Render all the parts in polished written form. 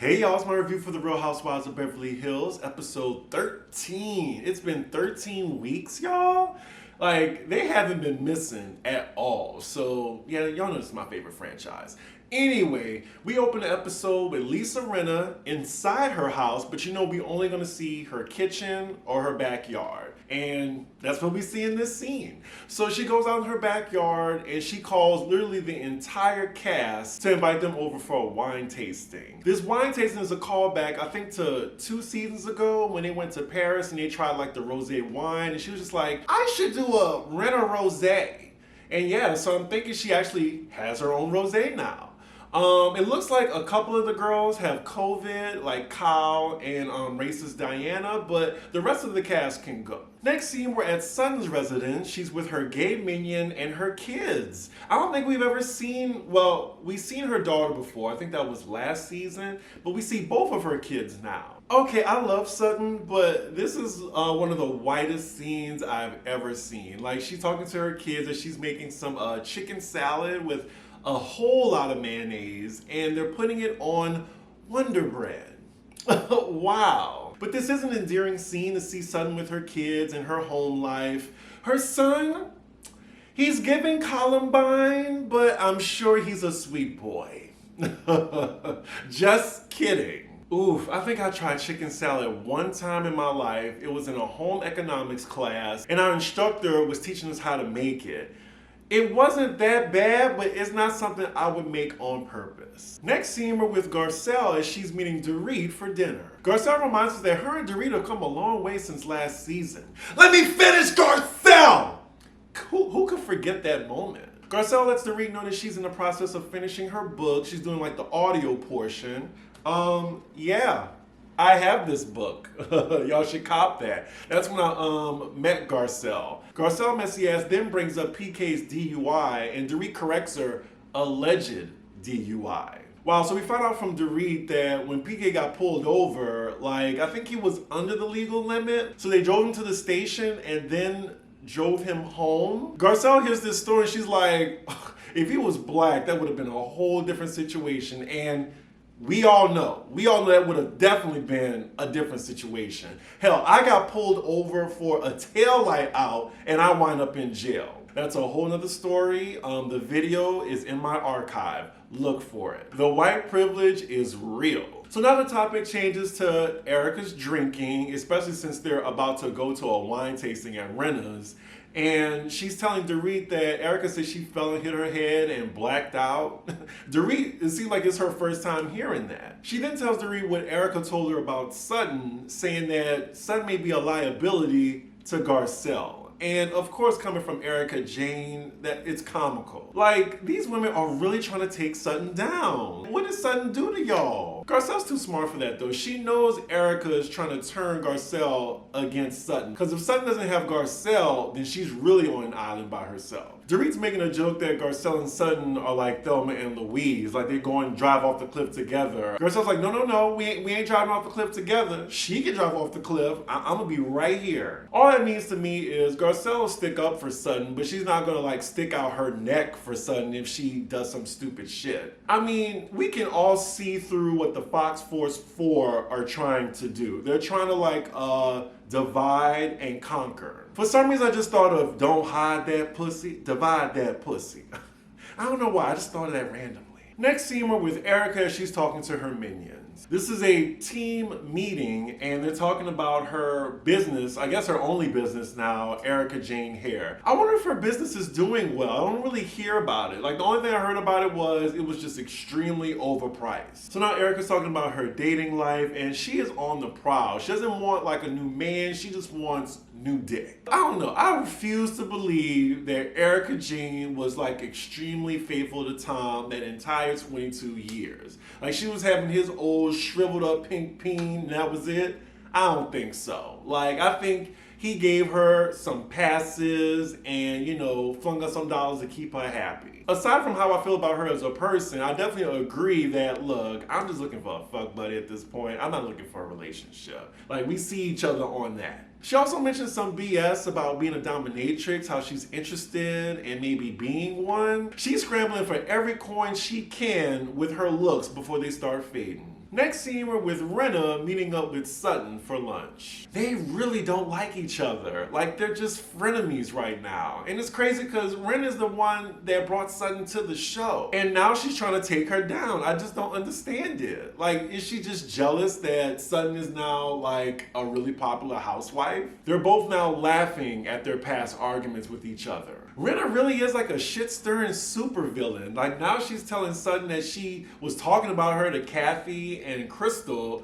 Hey y'all, it's my review for the Real Housewives of Beverly Hills, episode 13. It's been 13 weeks, y'all. Like, they haven't been missing at all. So, yeah, y'all know this is my favorite franchise. Anyway, we open the episode with Lisa Rinna inside her house, but you know we only gonna see her kitchen or her backyard. And that's what we see in this scene. So she goes out in her backyard and she calls literally the entire cast to invite them over for a wine tasting. This wine tasting is a callback, I think, to 2 seasons ago when they went to Paris and they tried like the rosé wine. And she was just like, I should do a Rinna rosé. And yeah, so I'm thinking she actually has her own rosé now. It looks like a couple of the girls have COVID, like Kyle and racist Diana, but the rest of the cast can go. Next scene, we're at Sutton's residence. She's with her gay minion and her kids. I don't think we've ever seen, well, we've seen her daughter before. I think that was last season, but we see both of her kids now. Okay, I love Sutton, but this is one of the whitest scenes I've ever seen. Like, she's talking to her kids and she's making some chicken salad with a whole lot of mayonnaise, and they're putting it on Wonder Bread. Wow. But this is an endearing scene to see Sutton with her kids and her home life. Her son, he's giving Columbine, but I'm sure he's a sweet boy. Just kidding. Oof, I think I tried chicken salad one time in my life. It was in a home economics class, and our instructor was teaching us how to make it. It wasn't that bad, but it's not something I would make on purpose. Next scene, we're with Garcelle as she's meeting Dorit for dinner. Garcelle reminds us that her and Dorit have come a long way since last season. Let me finish, Garcelle! Who could forget that moment? Garcelle lets Dorit know that she's in the process of finishing her book. She's doing like the audio portion. Yeah. I have this book. Y'all should cop that. That's when I met Garcelle. Garcelle messy ass then brings up PK's DUI and Dorit corrects her alleged DUI. Wow, so we found out from Dorit that when PK got pulled over, like, I think he was under the legal limit. So they drove him to the station and then drove him home. Garcelle hears this story and she's like, if he was black, that would have been a whole different situation. And we all know that would have definitely been a different situation. Hell, I got pulled over for a taillight out and I wind up in jail. That's a whole nother story. The video is in my archive. Look for it. The white privilege is real. So now the topic changes to Erika's drinking, especially since they're about to go to a wine tasting at Rinna's. And she's telling Dorit that Erika said she fell and hit her head and blacked out. Dorit, it seems like it's her first time hearing that. She then tells Dorit what Erika told her about Sutton, saying that Sutton may be a liability to Garcelle. And of course, coming from Erika Jane, that it's comical. Like, these women are really trying to take Sutton down. What did Sutton do to y'all? Garcelle's too smart for that though. She knows Erika is trying to turn Garcelle against Sutton. Because if Sutton doesn't have Garcelle, then she's really on an island by herself. Dorit's making a joke that Garcelle and Sutton are like Thelma and Louise, like they're going to drive off the cliff together. Garcelle's like, no, we ain't driving off the cliff together. She can drive off the cliff. I'm gonna be right here. All that means to me is Garcelle will stick up for Sutton, but she's not gonna like stick out her neck for Sutton if she does some stupid shit. I mean, we can all see through what the Fox Force 4 are trying to do. They're trying to like divide and conquer. For some reason, I just thought of don't hide that pussy, divide that pussy. I don't know why, I just thought of that randomly. Next scene, we're with Erika as she's talking to her minions. This is a team meeting and they're talking about her business, I guess her only business now, Erika Jane Hair. I wonder if her business is doing well. I don't really hear about it. Like, the only thing I heard about it was just extremely overpriced. So now Erika's talking about her dating life and she is on the prowl. She doesn't want like a new man, she just wants new dick. I don't know, I refuse to believe that Erika Jane was like extremely faithful to Tom that entire 22 years. Like, she was having his old shriveled up pink peen and that was it. I don't think so. Like, I think he gave her some passes and, you know, flung her some dollars to keep her happy. Aside from how I feel about her as a person, I definitely agree that, look, I'm just looking for a fuck buddy at this point. I'm not looking for a relationship. Like, we see each other on that. She also mentioned some BS about being a dominatrix, how she's interested in maybe being one. She's scrambling for every coin she can with her looks before they start fading. Next scene, we're with Rinna meeting up with Sutton for lunch. They really don't like each other. Like, they're just frenemies right now. And it's crazy because Rinna's the one that brought Sutton to the show. And now she's trying to take her down. I just don't understand it. Like, is she just jealous that Sutton is now, like, a really popular housewife? They're both now laughing at their past arguments with each other. Rinna really is like a shit-stirring supervillain. Like, now she's telling Sutton that she was talking about her to Kathy and Crystal.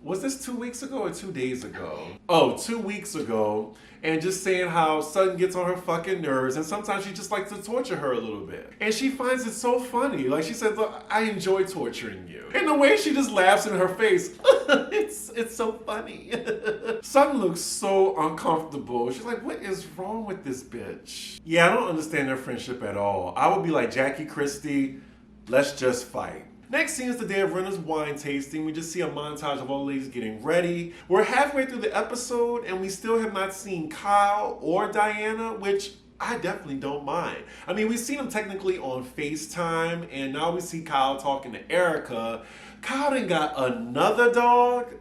Was this 2 weeks ago or 2 days ago? Oh, 2 weeks ago. And just saying how Sutton gets on her fucking nerves, and sometimes she just likes to torture her a little bit. And she finds it so funny. Like, she said, look, I enjoy torturing you. And the way she just laughs in her face, it's so funny. Sutton looks so uncomfortable. She's like, what is wrong with this bitch? Yeah, I don't understand their friendship at all. I would be like, Jackie Christie, let's just fight. Next scene is the day of Rinna's wine tasting. We just see a montage of all the ladies getting ready. We're halfway through the episode and we still have not seen Kyle or Diana, which I definitely don't mind. I mean, we've seen them technically on FaceTime, and now we see Kyle talking to Erika. Kyle done got another dog.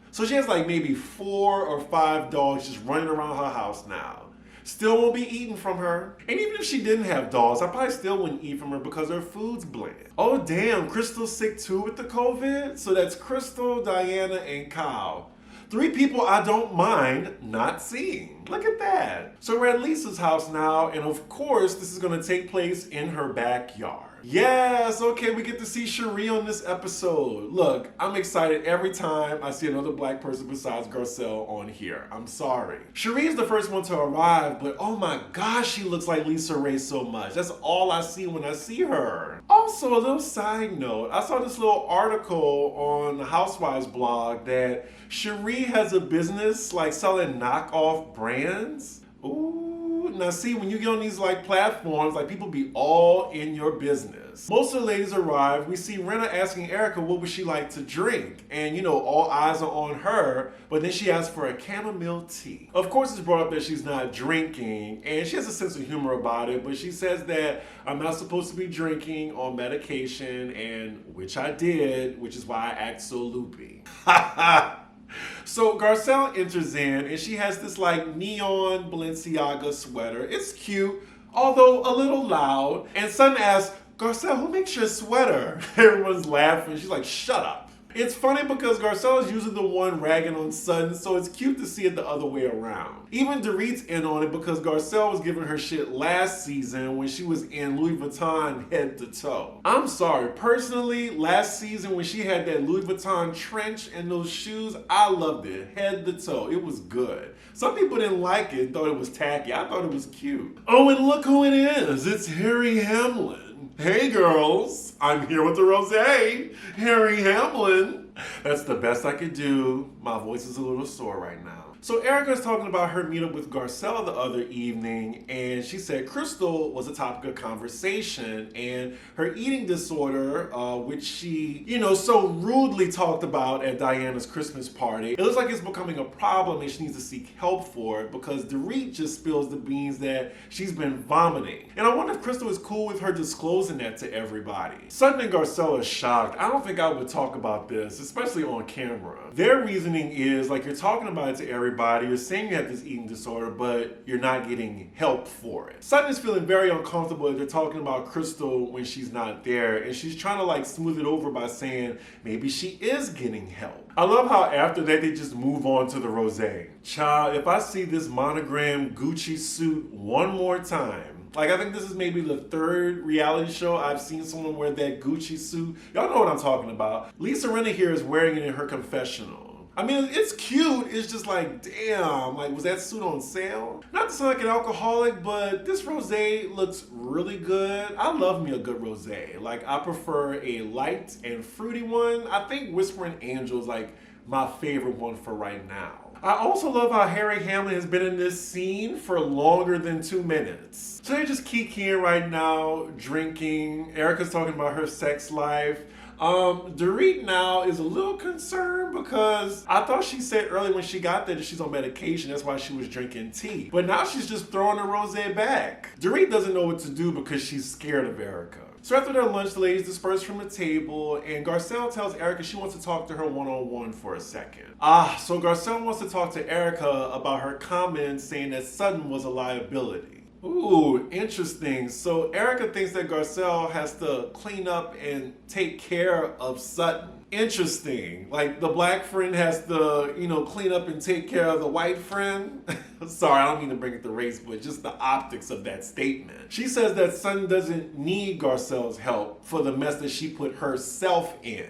So she has like maybe 4 or 5 dogs just running around her house now. Still won't be eating from her. And even if she didn't have dogs, I probably still wouldn't eat from her because her food's bland. Oh damn, Crystal's sick too with the COVID? So that's Crystal, Diana, and Kyle. 3 people I don't mind not seeing. Look at that. So we're at Lisa's house now, and of course this is gonna take place in her backyard. Yes, okay, we get to see Cherie on this episode. Look, I'm excited every time I see another black person besides Garcelle on here. I'm sorry. Cherie is the first one to arrive, but oh my gosh, she looks like Lisa Ray so much. That's all I see when I see her. Also, a little side note, I saw this little article on the Housewives blog that Cherie has a business like selling knockoff brands. Ooh. Now see, when you get on these like platforms, like people be all in your business. Most of the ladies arrive. We see Rinna asking Erika what would she like to drink. And you know, all eyes are on her, but then she asks for a chamomile tea. Of course it's brought up that she's not drinking, and she has a sense of humor about it, but she says that I'm not supposed to be drinking on medication, and which I did, which is why I act so loopy. Ha ha! So Garcelle enters in and she has this like neon Balenciaga sweater. It's cute, although a little loud. And Sutton asks, Garcelle, who makes your sweater? Everyone's laughing. She's like, shut up. It's funny because Garcelle is usually the one ragging on Sutton, so it's cute to see it the other way around. Even Dorit's in on it because Garcelle was giving her shit last season when she was in Louis Vuitton head to toe. I'm sorry, personally, last season when she had that Louis Vuitton trench and those shoes, I loved it, head to toe. It was good. Some people didn't like it, thought it was tacky. I thought it was cute. Oh, and look who it is. It's Harry Hamlin. Hey girls, I'm here with the rosé, Harry Hamlin. That's the best I could do. My voice is a little sore right now. So Erika's talking about her meetup with Garcelle the other evening, and she said Crystal was a topic of conversation, and her eating disorder, which she, so rudely talked about at Diana's Christmas party, it looks like it's becoming a problem and she needs to seek help for it because Dorit just spills the beans that she's been vomiting. And I wonder if Crystal is cool with her disclosing that to everybody. Sutton and Garcelle are shocked. I don't think I would talk about this, especially on camera. Their reasoning is, like, you're talking about it to everybody, you're saying you have this eating disorder, but you're not getting help for it. Sutton is feeling very uncomfortable that they're talking about Crystal when she's not there, and she's trying to like smooth it over by saying maybe she is getting help. I love how after that they just move on to the rosé. Child, if I see this monogram Gucci suit one more time, like, I think this is maybe the 3rd reality show I've seen someone wear that Gucci suit. Y'all know what I'm talking about. Lisa Rinna here is wearing it in her confessional. I mean, it's cute. It's just like, damn, like, was that suit on sale? Not to sound like an alcoholic, but this rosé looks really good. I love me a good rosé. Like, I prefer a light and fruity one. I think Whispering Angel is like my favorite one for right now. I also love how Harry Hamlin has been in this scene for longer than 2 minutes. So they're just kikiing right now, drinking. Erika's talking about her sex life. Dorit now is a little concerned because I thought she said earlier when she got there that she's on medication. That's why she was drinking tea. But now she's just throwing the rosé back. Dorit doesn't know what to do because she's scared of Erika. So after their lunch, the ladies disperse from the table, and Garcelle tells Erika she wants to talk to her one-on-one for a second. So Garcelle wants to talk to Erika about her comments saying that Sutton was a liability. Ooh, interesting. So Erika thinks that Garcelle has to clean up and take care of Sutton. Interesting. Like the black friend has to, clean up and take care of the white friend. Sorry, I don't mean to bring it to race, but just the optics of that statement. She says that Sutton doesn't need Garcelle's help for the mess that she put herself in.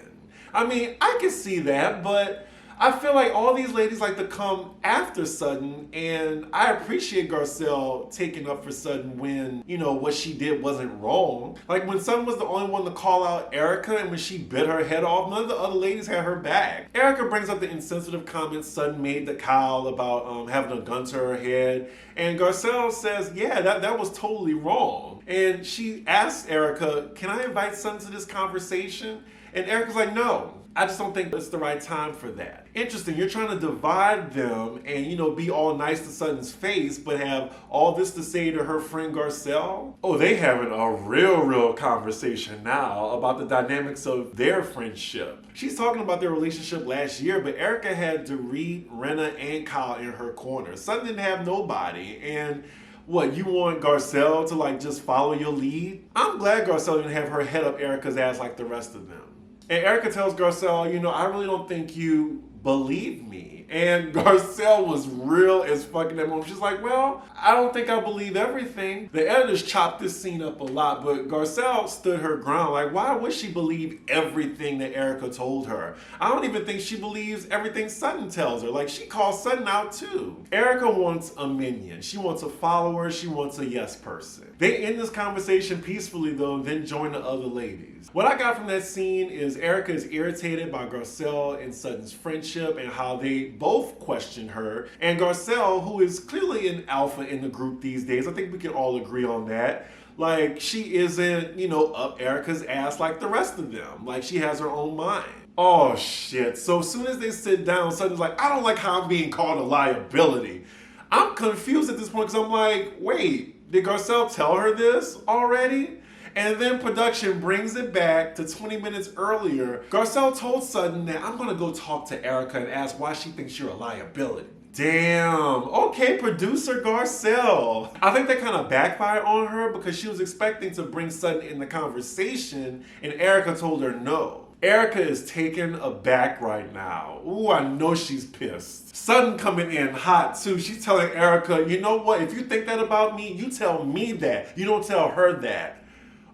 I mean, I can see that, but I feel like all these ladies like to come after Sutton, and I appreciate Garcelle taking up for Sutton when, what she did wasn't wrong. Like when Sutton was the only one to call out Erika, and when she bit her head off, none of the other ladies had her back. Erika brings up the insensitive comments Sutton made to Kyle about having a gun to her head, and Garcelle says, yeah, that was totally wrong. And she asks Erika, can I invite Sutton to this conversation? And Erika's like, no. I just don't think it's the right time for that. Interesting, you're trying to divide them and, be all nice to Sutton's face, but have all this to say to her friend Garcelle? Oh, they having a real conversation now about the dynamics of their friendship. She's talking about their relationship last year, but Erika had Dorit, Rinna, and Kyle in her corner. Sutton didn't have nobody, and what, you want Garcelle to just follow your lead? I'm glad Garcelle didn't have her head up Erika's ass like the rest of them. And Erika tells Garcelle, I really don't think you believe me. And Garcelle was real as fuck in that moment. She's like, well, I don't think I believe everything. The editors chopped this scene up a lot, but Garcelle stood her ground. Like, why would she believe everything that Erika told her? I don't even think she believes everything Sutton tells her. Like, she calls Sutton out too. Erika wants a minion. She wants a follower. She wants a yes person. They end this conversation peacefully though, then join the other ladies. What I got from that scene is Erika is irritated by Garcelle and Sutton's friendship and how they both question her. And Garcelle, who is clearly an alpha in the group these days, I think we can all agree on that. Like, she isn't, up Erika's ass like the rest of them. Like, she has her own mind. Oh, shit. So as soon as they sit down, Sutton's like, I don't like how I'm being called a liability. I'm confused at this point because I'm like, wait, did Garcelle tell her this already? And then production brings it back to 20 minutes earlier. Garcelle told Sutton that I'm gonna go talk to Erika and ask why she thinks you're a liability. Damn, okay, producer Garcelle. I think that kind of backfired on her because she was expecting to bring Sutton in the conversation and Erika told her no. Erika is taken aback right now. Ooh, I know she's pissed. Sutton coming in hot too. She's telling Erika, you know what, if you think that about me, you tell me that. You don't tell her that.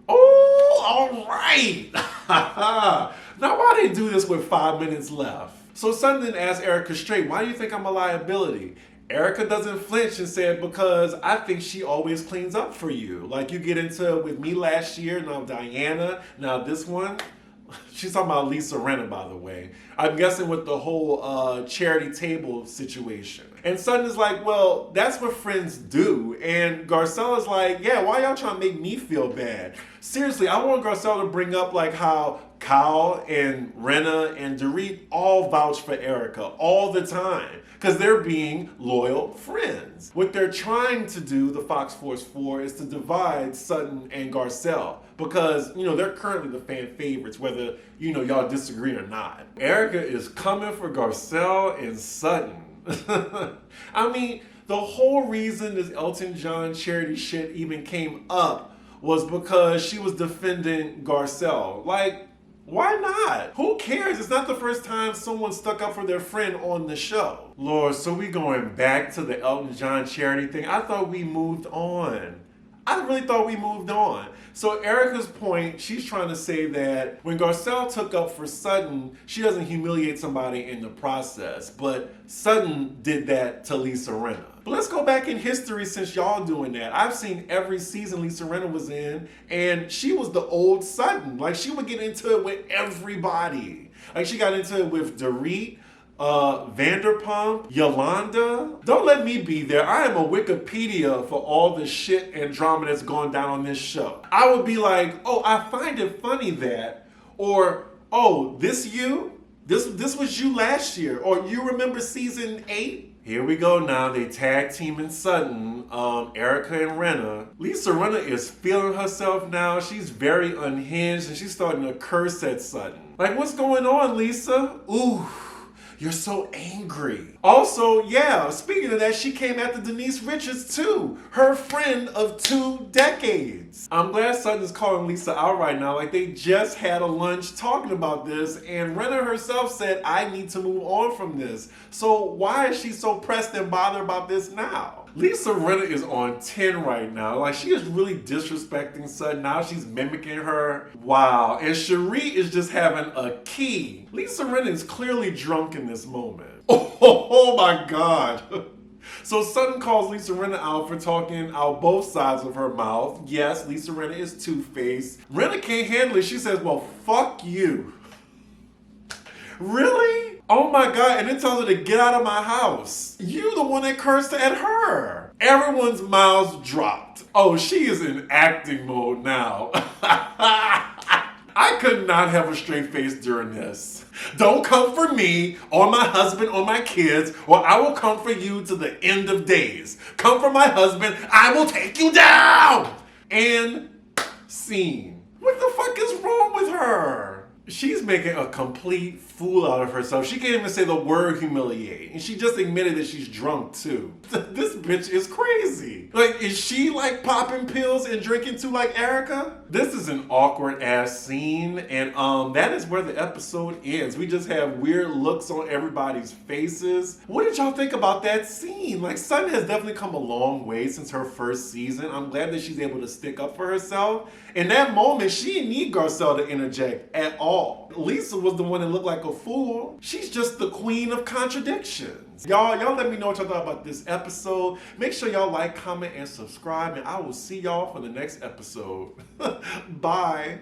Oh, all right. Now, why they do this with 5 minutes left? So Sutton then asks Erika straight, why do you think I'm a liability? Erika doesn't flinch and said, because I think she always cleans up for you. Like you get into it with me last year, now Diana, now this one. She's talking about Lisa Rinna, by the way. I'm guessing with the whole charity table situation. And Sutton is like, well, that's what friends do. And Garcelle is like, yeah, why y'all trying to make me feel bad? Seriously, I want Garcelle to bring up like how Kyle and Rinna and Dorit all vouch for Erika all the time because they're being loyal friends. What they're trying to do, the Fox Force 4, is to divide Sutton and Garcelle because, they're currently the fan favorites, whether, y'all disagree or not. Erika is coming for Garcelle and Sutton. I mean, the whole reason this Elton John charity shit even came up was because she was defending Garcelle. Like, why not? Who cares? It's not the first time someone stuck up for their friend on the show. Lord, so we going back to the Elton John charity thing? I thought we moved on. I really thought we moved on. So Erika's point, she's trying to say that when Garcelle took up for Sutton, she doesn't humiliate somebody in the process, but Sutton did that to Lisa Rinna. But let's go back in history since y'all doing that. I've seen every season Lisa Rinna was in, and she was the old Sutton. Like, she would get into it with everybody. Like, she got into it with Dorit, Vanderpump, Yolanda. Don't let me be there. I am a Wikipedia for all the shit and drama that's going down on this show. I would be like, oh, I find it funny that, or, oh, this you? This was you last year, or you remember season 8? Here we go now. They tag teaming Sutton, Erika and Rinna. Rinna is feeling herself now. She's very unhinged and she's starting to curse at Sutton. Like, what's going on, Lisa? Ooh, you're so angry. Also, yeah, speaking of that, she came after Denise Richards too. Her friend of 2 decades. I'm glad Sutton is calling Lisa out right now. Like, they just had a lunch talking about this, and Rinna herself said, I need to move on from this. So why is she so pressed and bothered about this now? Rinna is on 10 right now. Like, she is really disrespecting Sutton. Now she's mimicking her. Wow. And Cherie is just having a key. Rinna is clearly drunk in this moment. Oh my God. So Sutton calls Rinna out for talking out both sides of her mouth. Yes, Rinna is two-faced. Rinna can't handle it. She says, well, fuck you. Really? Oh my God, and then tells her to get out of my house. You the one that cursed at her. Everyone's mouths dropped. Oh, she is in acting mode now. I could not have a straight face during this. Don't come for me, or my husband, or my kids, or I will come for you to the end of days. Come for my husband, I will take you down! And scene. What the fuck is wrong with her? She's making a complete fool out of herself. She can't even say the word humiliate. And she just admitted that she's drunk too. This bitch is crazy. Like, is she like popping pills and drinking too like Erika? This is an awkward ass scene. And that is where the episode ends. We just have weird looks on everybody's faces. What did y'all think about that scene? Like, Sutton has definitely come a long way since her first season. I'm glad that she's able to stick up for herself. In that moment, she didn't need Garcelle to interject at all. Lisa was the one that looked like a fool. She's just the queen of contradictions. Y'all let me know what y'all thought about this episode. Make sure y'all like, comment, and subscribe, and I will see y'all for the next episode. Bye.